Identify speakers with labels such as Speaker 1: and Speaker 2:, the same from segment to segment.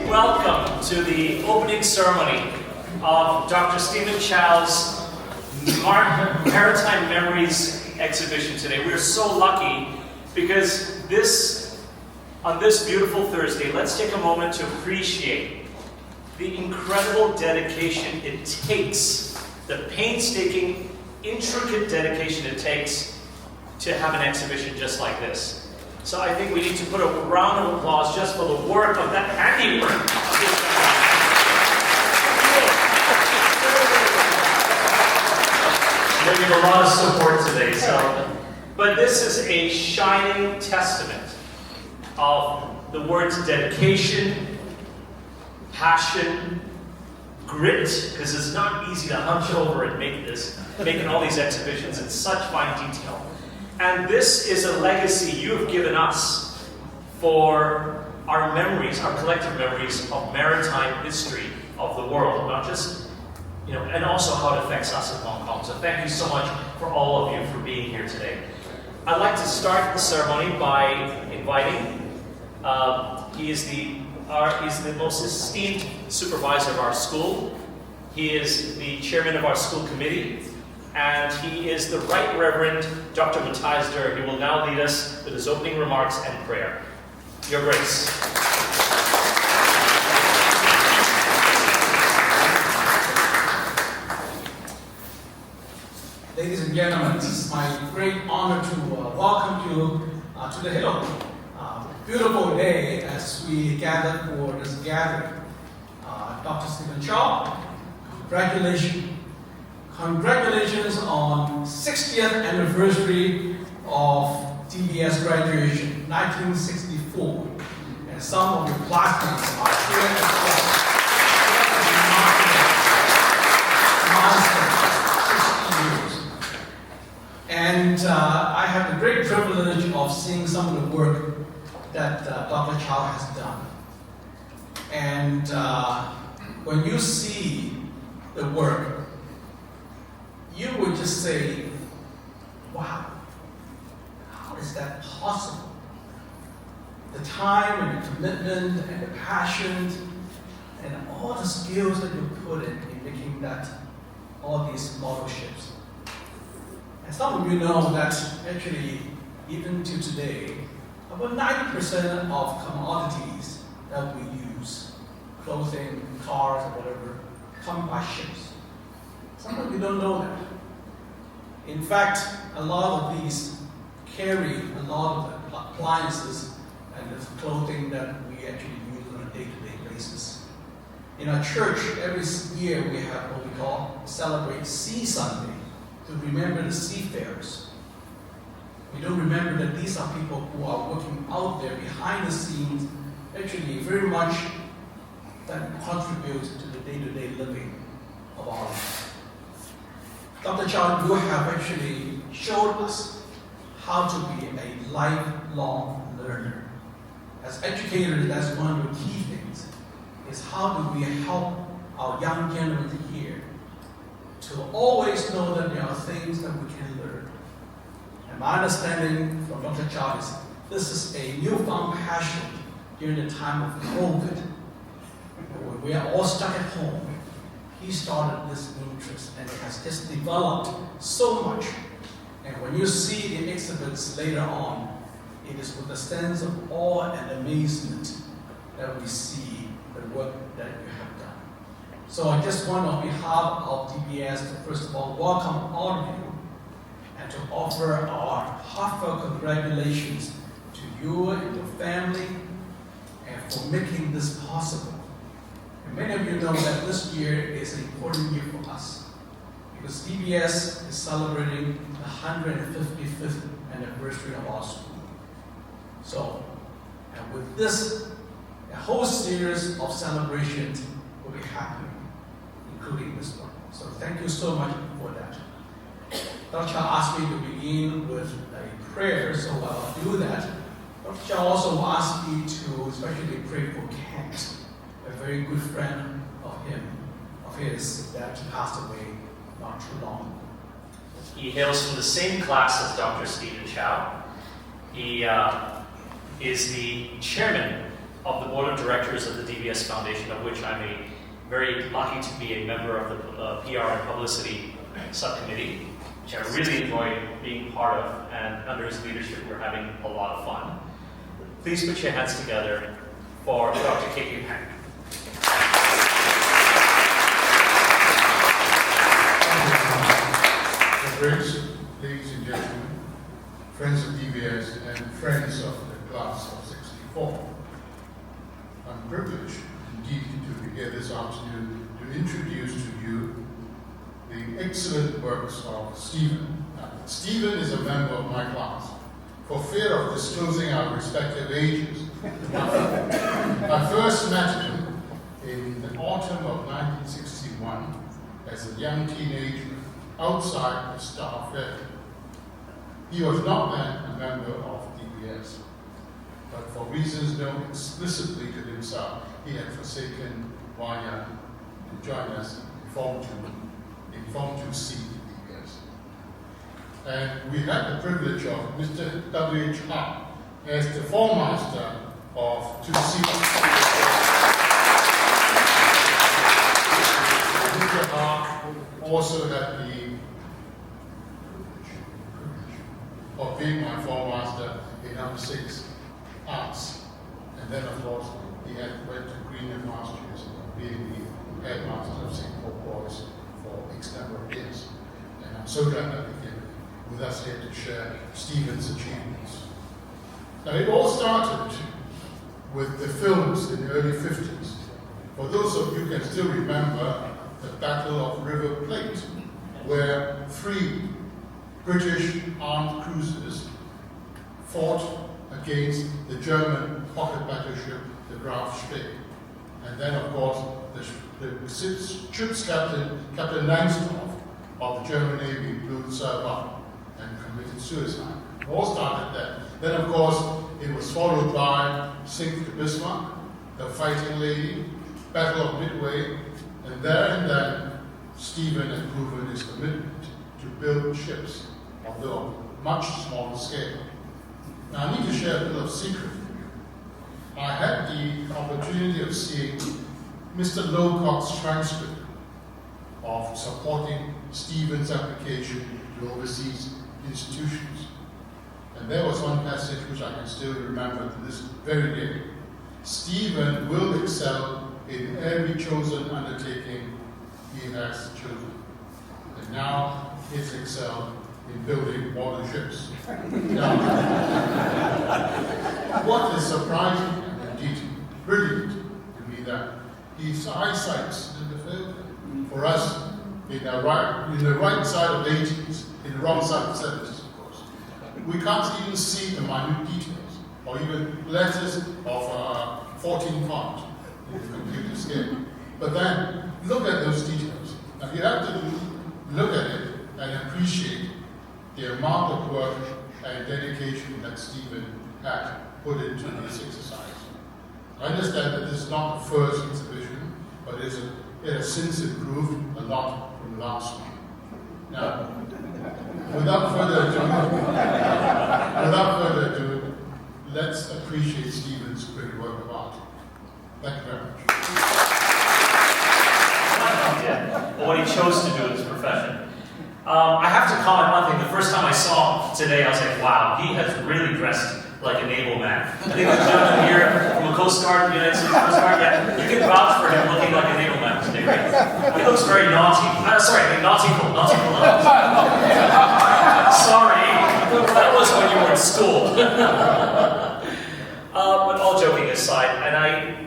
Speaker 1: Welcome to the opening ceremony of Dr. Stephen Chow's Maritime Memories exhibition today. We're so lucky because on this beautiful Thursday, let's take a moment to appreciate the incredible dedication it takes, the painstaking, intricate dedication it takes to have an exhibition just like this. So I think we need to put a round of applause just for the work of that handiwork of this guy. They're giving a lot of support today. But this is a shining testament of the words dedication, passion, grit, because it's not easy to hunch over and making all these exhibitions in such fine detail. And this is a legacy you have given us for our memories, our collective memories of maritime history of the world, not just, and also how it affects us in Hong Kong. So thank you so much for all of you for being here today. I'd like to start the ceremony by inviting, he is the most esteemed supervisor of our school. He is the chairman of our school committee. And he is the Right Reverend Dr. Matthias Durr. He will now lead us with his opening remarks and prayer. Your Grace.
Speaker 2: Ladies and gentlemen, it is my great honor to welcome you to the Hill. Beautiful day as we gather for this gathering. Dr. Stephen Chow, Congratulations on 60th anniversary of DBS graduation, 1964. And some of your classmates are here as well. Milestone, 60 years. And I have the great privilege of seeing some of the work that Dr. Chow has done. And when you see the work, you would just say, wow, how is that possible? The time and the commitment and the passion and all the skills that you put in making all these model ships. And some of you know that actually, even to today, about 90% of commodities that we use, clothing, cars, or whatever, come by ships. Some of you don't know that. In fact, a lot of these carry a lot of the appliances and the clothing that we actually use on a day-to-day basis. In our church, every year we have what we celebrate Sea Sunday to remember the seafarers. We don't remember that these are people who are working out there behind the scenes, actually very much that contribute to the day-to-day living of our lives. Dr. Chow, you have actually showed us how to be a lifelong learner. As educators, that's one of the key things, is how do we help our young generation here to always know that there are things that we can learn. And my understanding from Dr. Chow is this is a newfound passion during the time of COVID. When we are all stuck at home, he started this interest and it has just developed so much. And when you see the exhibits later on, it is with a sense of awe and amazement that we see the work that you have done. So I just want on behalf of DBS to first of all welcome all of you and to offer our heartfelt congratulations to you and your family and for making this possible. And many of you know that this year is an important year for us because DBS is celebrating the 155th anniversary of our school. So, and with this, a whole series of celebrations will be happening, including this one. So thank you so much for that. Dr. Chow asked me to begin with a prayer, so I'll do that. Dr. Chow also asked me to especially pray for Kent, a very good friend of his that passed away not too long ago.
Speaker 1: He hails from the same class as Dr. Stephen Chow. He is the chairman of the board of directors of the DBS Foundation, of which I'm very lucky to be a member of the PR and publicity subcommittee, which I really enjoy being part of, and under his leadership we're having a lot of fun. Please put your hands together for Dr. K.P. Pang.
Speaker 3: Friends, ladies and gentlemen, friends of DBS and friends of the class of 64. I'm privileged indeed to be here this afternoon to introduce to you the excellent works of Stephen. Now, Stephen is a member of my class. For fear of disclosing our respective ages, I first met him in the autumn of 1961 as a young teenager outside the Star Fair. He was not then a member of DBS, but for reasons known explicitly to himself, he had forsaken YUNNI to join us in Form 2C DBS. And we had the privilege of Mr. W. Chow as the form master of 2C. Mr. Ha also had the of being my form master in number 6 arts. And then of course he had went to Greenham Masters, being the headmaster of St. Paul Boys for X number of years. And I'm so glad that he came with us here to share Stephen's achievements. Now it all started with the films in the early 50s. For those of you who can still remember the Battle of River Plate, where 3 British armed cruisers fought against the German pocket battleship, the Graf Spee. And then, of course, the ship's captain, Captain Langsdorff of the German Navy, blew himself up and committed suicide. It all started there. Then, of course, it was followed by Sink the Bismarck, The Fighting Lady, Battle of Midway, and there and then, Stephen had proven his commitment to build ships, although on a much smaller scale. Now I need to share a little secret with you. I had the opportunity of seeing Mr. Lowcock's transcript of supporting Stephen's application to overseas institutions. And there was one passage which I can still remember to this very day. Stephen will excel in every chosen undertaking he has chosen. And now he's excelled in building modern ships. Now, what is surprising and indeed brilliant to me that his eyesight didn't fail him. For us, in the right side of the 80s, in the wrong side of the 70s, of course, we can't even see the minute details, or even letters of 14 font in the computer scale. But then, look at those details. Now, you have to look at it and appreciate the amount of work and dedication that Stephen had put into this exercise. I understand that this is not the first exhibition, but it has since improved a lot from last one. Now, without further ado, let's appreciate Stephen's great work of art. Thank you very much.
Speaker 1: Or what he chose to do in his profession. I have to comment one thing. The first time I saw him today, I was like, wow, he has really dressed like a naval man. I think the gentleman here from the Coast Guard, United States Coast Guard, yeah, you can vouch for him looking like a naval man today, right? He looks very naughty. Nautical. Sorry, that was when you were in school. But all joking aside, and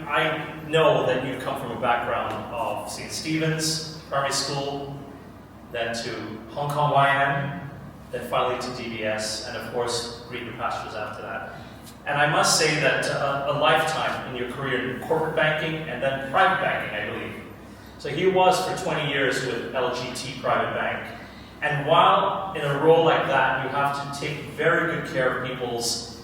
Speaker 1: I know that you've come from a background of St. Stephen's Primary School, then to Hong Kong YN, then finally to DBS, and of course, Greenwood Pastures after that. And I must say that a lifetime in your career in corporate banking and then private banking, I believe. So he was for 20 years with LGT Private Bank. And while in a role like that, you have to take very good care of people's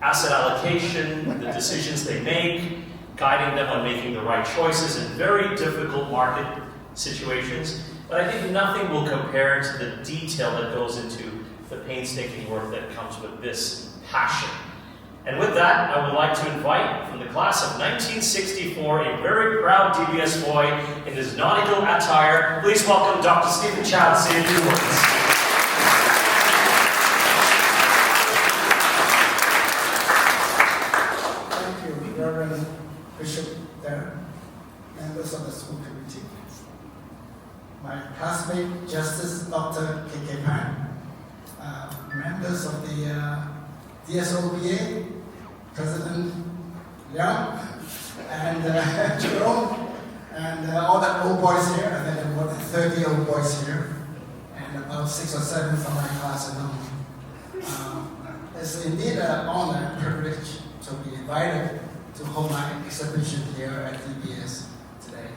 Speaker 1: asset allocation, the decisions they make, guiding them on making the right choices in very difficult market situations. But I think nothing will compare to the detail that goes into the painstaking work that comes with this passion And with that, I would like to invite from the class of 1964 a very proud DBS boy in his nautical attire. Please welcome Dr. Stephen Chow to say a few words.
Speaker 4: Thank you, Reverend Bishop there, members of the school committee, my classmate, Justice Dr. K.K. Pan, members of the DSOBA, President Liang, and Jerome, and all the old boys here. I think there are more than 30 old boys here, and about 6 or 7 from my class alone. It's indeed an honor and privilege to be invited to hold my exhibition here at DBS today.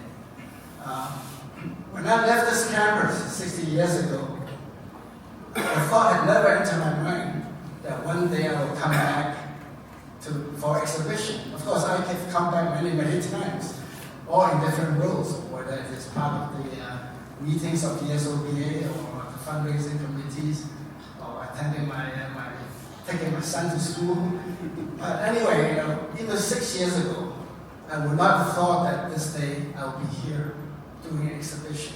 Speaker 4: When I left this campus 60 years ago, the thought had never entered my mind that one day I will come back for exhibition. Of course, I have come back many, many times, all in different roles, whether it is part of the meetings of the SOBA or the fundraising committees, or attending taking my son to school. But anyway, even 6 years ago, I would not have thought that this day I would be here doing an exhibition.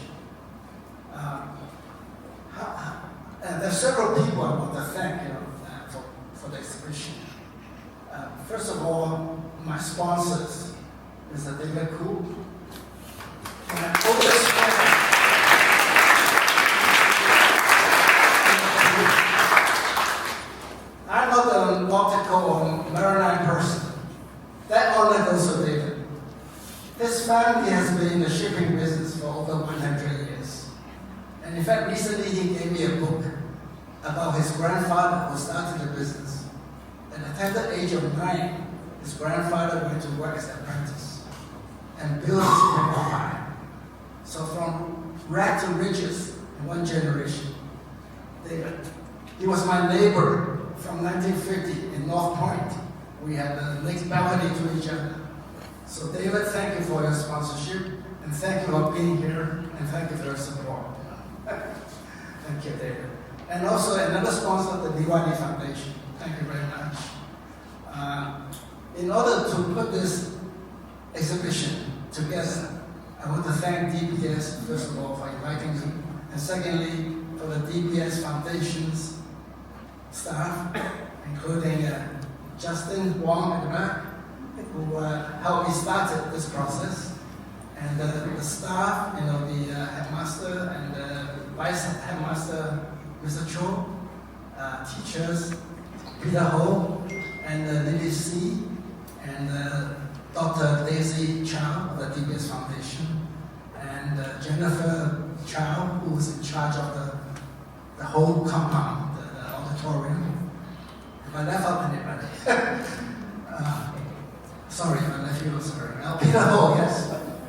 Speaker 4: And there are several people I want to thank, for the exhibition. First of all, my sponsors, Mr. David Koo. I'm not an nautical or maritime person. That honor goes to David. His family has been in the shipping business for over 100 years. And in fact, recently he gave me a book about his grandfather who started the business. At the tender age of 9, his grandfather went to work as an apprentice and built his empire. So from rag to riches in one generation. David, he was my neighbor from 1950 in North Point. We had the next balcony to each other. So David, thank you for your sponsorship, and thank you for being here, and thank you for your support. Thank you, David. And also another sponsor, the YUNNI Foundation. Thank you very much. In order to put this exhibition together, I want to thank DBS, first of all, for inviting me, and secondly, for the DBS Foundation's staff, including Justin Wong at the back, who helped me start this process, and the staff, the headmaster and the vice headmaster, Mr. Chow, teachers, Peter Ho, and Lily C, and Dr. Daisy Chow of the DBS Foundation, and Jennifer Chow, who was in charge of the whole compound, the auditorium. If I left out anybody. Sorry, my nephew was sorry. Peter Ho, yes.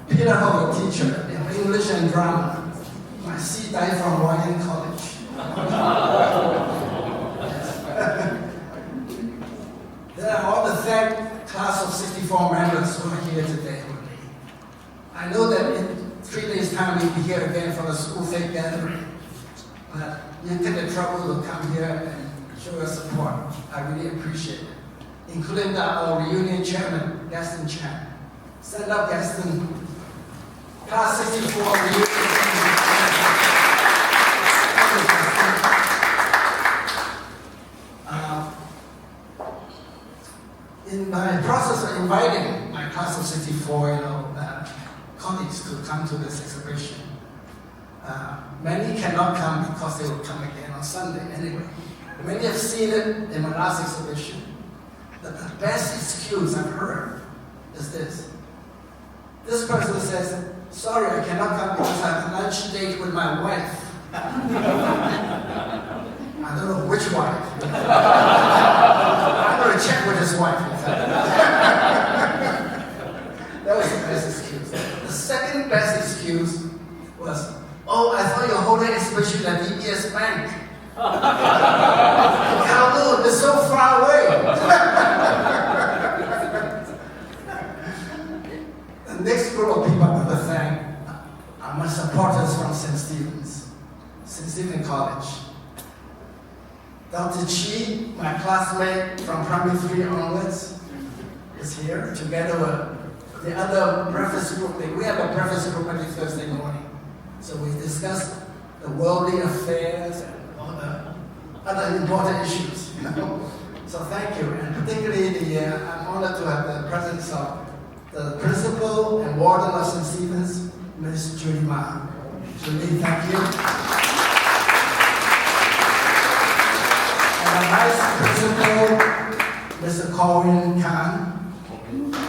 Speaker 4: Peter Ho, a teacher in English and drama. My seat died from Royal College. Then I want to thank class of 64 members who are here today with me. I know that in 3 days' time we'll be here again for the school faith gathering. But you take the trouble to come here and show your support. I really appreciate it. Including our reunion chairman, Gaston Chan. Stand up, Gaston. Class 64 reunion. In my process of inviting my class of 64, colleagues to come to this exhibition, many cannot come because they will come again on Sunday anyway. Many have seen it in my last exhibition. The best excuse I've heard is this. This person says, sorry, I cannot come because I have a lunch date with my wife. I don't know which wife. I'm going to check with his wife. That was the best excuse. The second best excuse was, oh, I thought you were holding an exhibition at DBS Bank. KOWLOON is so far away. The next group of people I want to thank are my supporters from St. Stephen's College. Dr. Dr. Chi, my classmate from primary 3 onwards, is here together with the other breakfast group. We have a breakfast group every Thursday morning. So we discuss the worldly affairs and all the other important issues. So thank you, and particularly I'm honored to have the presence of the principal and warden of St. Stephen's, Ms. Judy Ma. Judy, thank you. And the vice principal, Mr. KOWLOON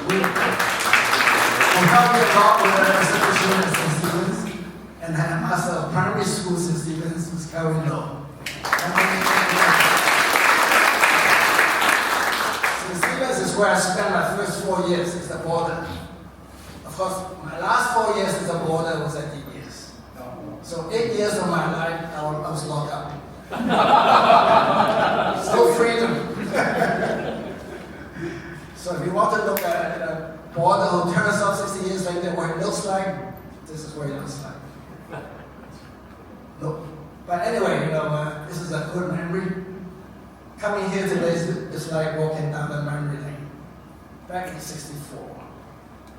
Speaker 4: We help me a lot with the institution at St. Stephen's, and had a master of primary school St. Stephen's, Ms. Karen Low. St. Stephen's is where I spent my first 4 years as a boarder. Of course, my last 4 years as a boarder was at DBS. So 8 years of my life, I was locked up. No freedom. So if you want to look at a boarder who turns up 60 years later, what it looks like, this is what it looks like. No. But anyway, this is a good memory. Coming here today is like walking down the memory lane. Back in '64,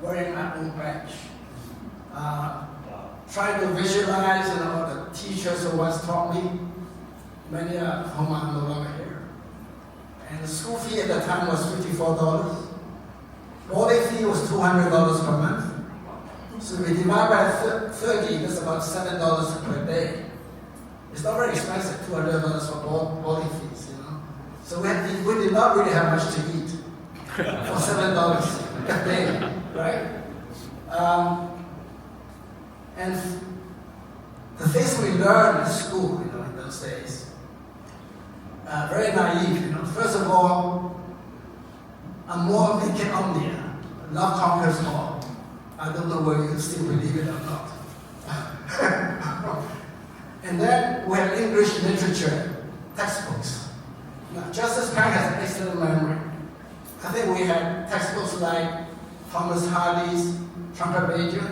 Speaker 4: wearing my old badge. Trying to visualize the teachers who once taught me, many of whom are no longer here. And the school fee at the time was $54. Boarding fee was $200 per month. So we divide by 30, that's about $7 per day. It's not very expensive, $200 for boarding fees, So we did not really have much to eat for $7 a day, right? And the things we learned in school, in those days, very naive, First of all, amor vicet omnia, love conquers all. I don't know whether you still believe it or not. And then we have English literature textbooks. Now, Justice Pang has an excellent memory. I think we had textbooks like Thomas Hardy's Trumpet Major,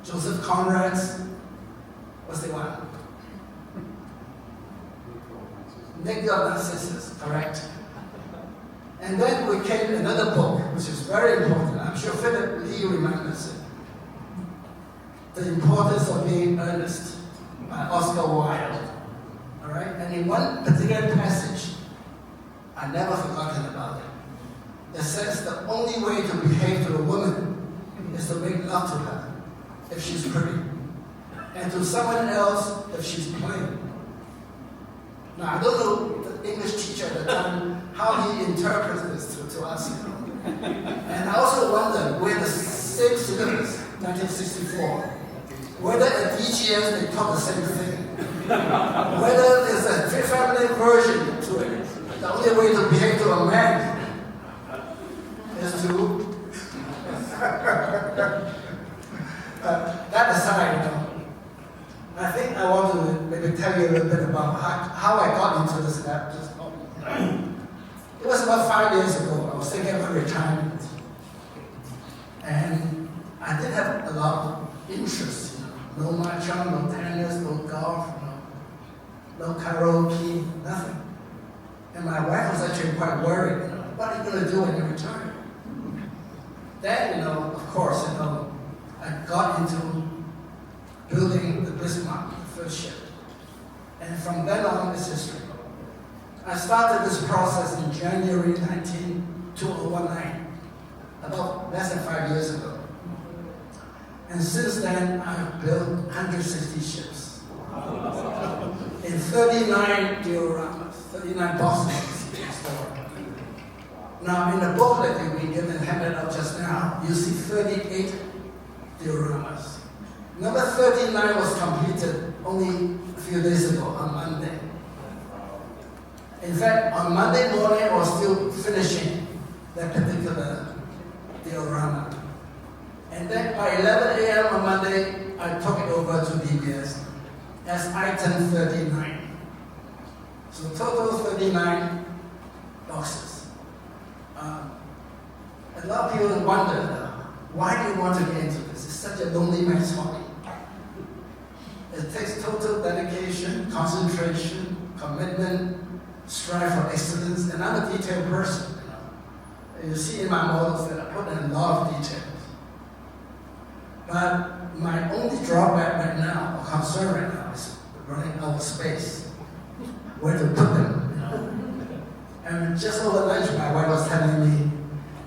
Speaker 4: Joseph Conrad's, what's the one? Nick of Narcissus, correct? And then we came another book, which is very important. I'm sure Philip Lee remembers it. The Importance of Being Earnest by Oscar Wilde. All right? And in one particular passage, I never forgotten about it. It says the only way to behave to a woman is to make love to her if she's pretty, and to someone else if she's plain. Now, I don't know the English teacher at the time, how he interprets this to us. And I also wonder, we're the same syllabus, 1964, whether at DGS they taught the same thing, whether there's a feminine version to it. The only way to behave to a man is to that aside, I think I want to maybe tell you a little bit about how I got into this Baptist. It was about 5 years ago. I was thinking of retirement. And I didn't have a lot of interest. No mahjong, no tennis, no golf, no karaoke, nothing. And my wife was actually quite worried. What are you going to do when you retire? Then, of course, I got into building the Bismarck, the first ship. And from then on, it's history. I started this process in January 2019, about less than 5 years ago. And since then, I have built 160 ships in 39 dioramas, 39 boxes. Now, in the booklet that we given handed out just now, you see 38 dioramas. Number 39 was completed only a few days ago, on Monday. In fact, on Monday morning, I was still finishing that particular diorama. And then by 11 a.m. on Monday, I took it over to DBS as item 39. So total 39 boxes. A lot of people wonder, why do you want to get into this? It's such a lonely man's hobby. It takes total dedication, concentration, commitment, strive for excellence, and I'm a detailed person. You see in my models that I put in a lot of details. But my only drawback right now, or concern right now, is running out of space. Where to put them? And just over lunch, my wife was telling me,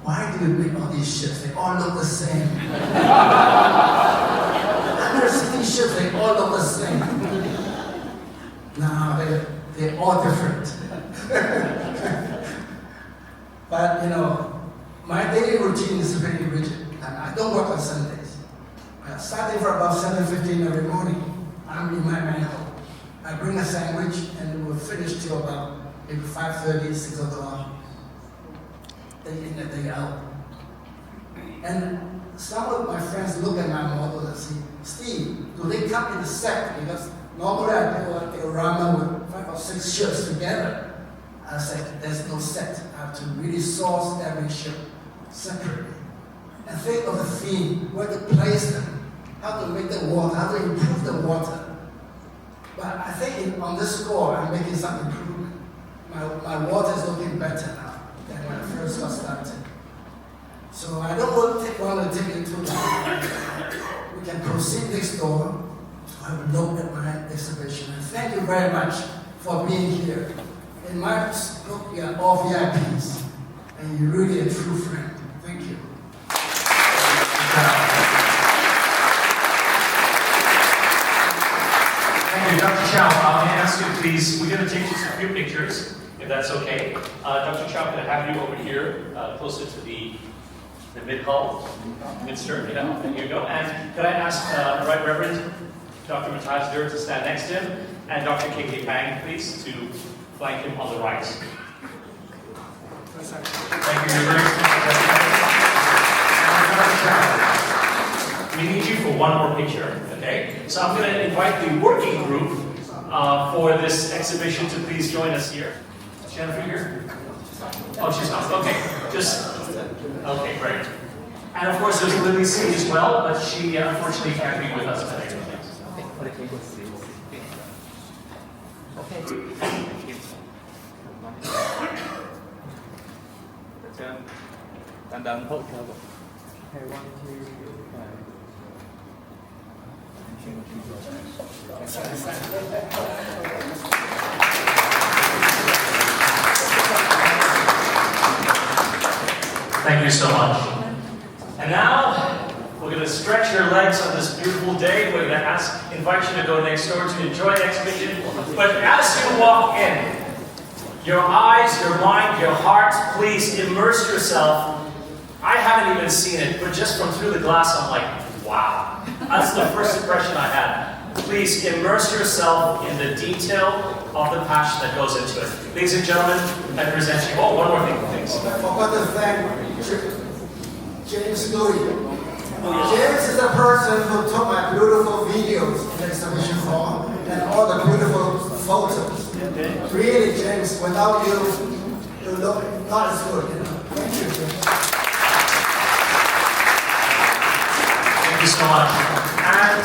Speaker 4: why do you make all these ships? They all look the same. 160 ships, they all look the same. No, they're all different. But my daily routine is pretty rigid. And I don't work on Sundays. Starting from about 7:15 every morning, I'm in my manhole. I bring a sandwich and we'll finish till about maybe 5:30, 6 o'clock. Day in and day out. And some of my friends look at my model and say, Steve, do they come in a set? Because normally I do a diorama with 5 or 6 ships together. I said, there's no set. I have to really source every ship separately. And think of the theme, where to place them, how to make the water, how to improve the water. But I think on this score, I'm making some improvement. My water is looking better now than when I first got started. So I don't want to take it too long. We can proceed next door to have a look at my exhibition. And thank you very much for being here. In my book, you are all VIPs, and you're really a true friend. Thank you.
Speaker 1: Thank you, Dr. Chow. May I ask you, please, we're going to take just a few pictures, if that's okay. Dr. Chow, can I have you over here, closer to the mid-hull, mid-stern? Yeah, there you go. And could I ask Right Reverend Dr. Matthias Durr to stand next to him, and Dr. K.K. Pang, please, to flank him on the right. Thank you, you're very We need you for one more picture, okay? So I'm going to invite the working group for this exhibition to please join us here. Is Jennifer here? Oh, she's not. Okay, okay, great. And of course, there's Lily C as well, but she unfortunately can't be with us today. Thank you so much. And now, we're going to stretch your legs on this beautiful day. We're going to invite you to go next door to enjoy the exhibition. But as you walk in, your eyes, your mind, your heart, please immerse yourself. I haven't even seen it, but just from through the glass, I'm like, wow. That's the first impression I had. Please immerse yourself in the detail of the passion that goes into it. Ladies and gentlemen, I present you. Oh, one more thing, please.
Speaker 4: I forgot to thank James Louis. James is the person who took my beautiful videos in the exhibition hall and all the beautiful photos. Really, James, without you, you look not as good, Thank you, James.
Speaker 1: Thank you so much. And